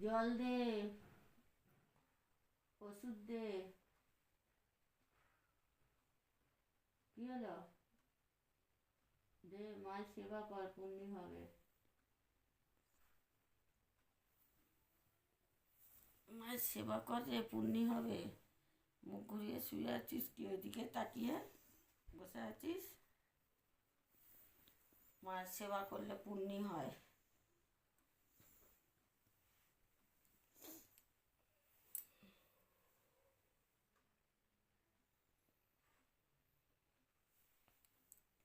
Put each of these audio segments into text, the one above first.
জল দে, ওষুধ দে। কি হলো? দে, মায়ের সেবা কর, পুণ্যি হবে। মায়ের সেবা কর রে, পুণ্যি হবে। মুখ ঘুরিয়ে শুয়ে আছিস কি ওইদিকে তাকিয়ে বসে আছিস? মায়ের সেবা করলে পুণ্যি হয়।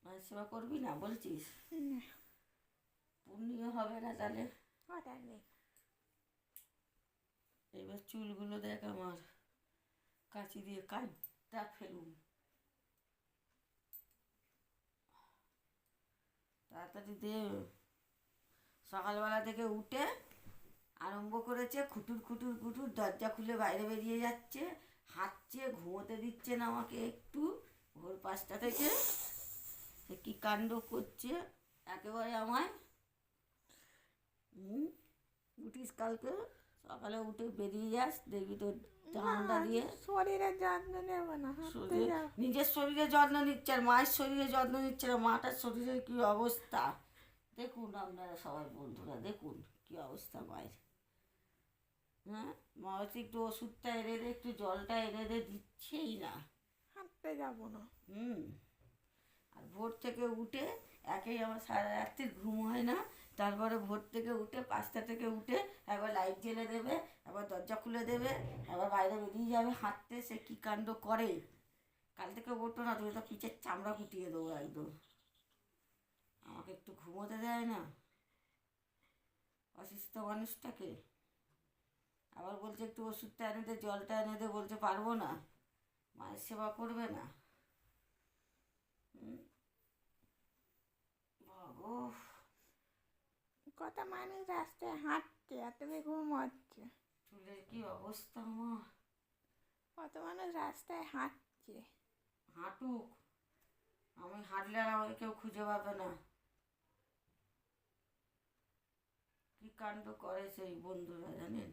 মায়ের সেবা করবি না বলছিস? পুণ্যিও হবে না তাহলে। এবার চুলগুলো দেখ আমার, কাঁচি দিয়ে কাটটা ফেলুম। তাড়াতাড়ি দে। সকালবেলা থেকে উঠে আরম্ভ করেছে খুটুর খুটুর খুটুর, দরজা খুলে বাইরে বেরিয়ে যাচ্ছে, হাঁটছে, ঘুমোতে দিচ্ছে না আমাকে একটু। ভোর 5টা থেকে সে কী কাণ্ড করছে একেবারে আমায়। উঠিস কালকে সকালে, উঠে বেরিয়ে যাস, দেখবি তোর জানলা দিয়ে। শরীরের যত্ন নেব না, নিজের শরীরে যত্ন নিচ্ছে আর মায়ের শরীরে যত্ন নিচ্ছে না। মাটার শরীরের কী অবস্থা দেখুন আপনারা সবাই, বন্ধুরা দেখুন কী অবস্থা মায়ের। হ্যাঁ, মা হচ্ছে একটু ওষুধটা এনে দে, একটু জলটা এনে দে, দিচ্ছেই না। হাঁটতে যাবো না। আর ভোর থেকে উঠে একেই আমার সারা রাত্রির ঘুম হয় না। তারপরে ভোর থেকে উঠে 5টা থেকে উঠে একবার লাইট জ্বেলে দেবে, একবার দরজা খুলে দেবে, একবার বাইরে বেরিয়ে যাবে হাঁটতে। সে কী কাণ্ড করে। কাল থেকে ওঠো না, তুমি তো পিঠের চামড়া কুটিয়ে দেবো একদম। আমাকে একটু ঘুমোতে দেয় না অসুস্থ মানুষটাকে। আবার বলছে একটু ওষুধটা এনে দে, জলটা এনে দে, বলছে পারবো না। মায়ের সেবা করবে না। বাবু, কত মানুষ রাস্তায় হাঁটছে আর তুমি ঘুমোচ্ছে। চুলের কি অবস্থা আমার। কত মানুষ রাস্তায় হাঁটছে। হাঁটুক, আমি হাঁটলে আর আমাকে কেউ খুঁজে পাবে না। কি কাণ্ড করে সেই বন্ধুরা জানেন।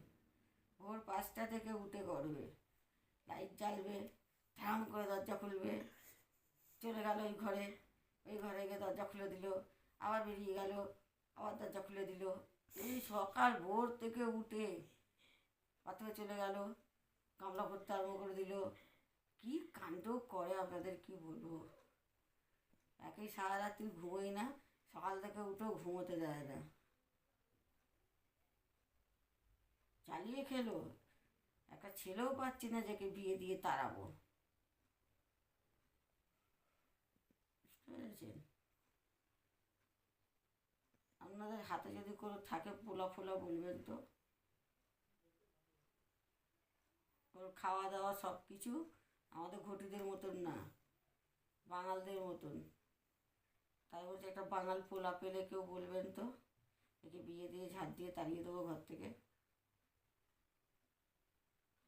ভোর 5টা থেকে উঠে করবে, লাইট জ্বালবে, ঠাম করে দরজা খুলবে, চলে গেল ওই ঘরে, ওই ঘরে গিয়ে দরজা খুলে দিল, আবার বেরিয়ে গেল, আবার দরজা খুলে দিল। এই সকাল ভোর থেকে উঠে পাথরে চলে গেল, গামলা ভরতে আরম্ভ করে দিল। কি কাণ্ড করে আপনাদের কি বলবো। একেই সারা রাত্রি ঘুমোই না, সকাল থেকে উঠেও ঘুমোতে দেয় না। চালিয়ে খেলো, একটা ছেলেও পাচ্ছি না যাকে বিয়ে দিয়ে তাড়াবো। বুঝতে পেরেছেন? আপনাদের হাতে যদি কোনো থাকে পোলা ফোলা বলবেন তো। ওর খাওয়া দাওয়া সব কিছু আমাদের ঘটিদের মতন না, বাঙালদের মতন। তাই বলছে একটা বাঙাল পোলা পেলে কেউ বলবেন তো, একে বিয়ে দিয়ে ঝাড় দিয়ে তাড়িয়ে দেবো ঘর থেকে।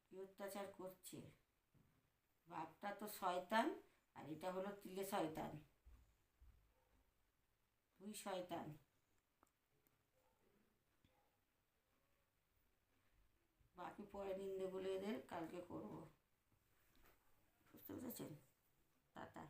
কী অত্যাচার করছে। বাপটা তো শয়তান আর এটা হলো তিলে শয়তান, দুই শয়তান। বাকি পরে নিন্দে বলে এদের কালকে করবো। বুঝতে পেরেছেন? টাটা।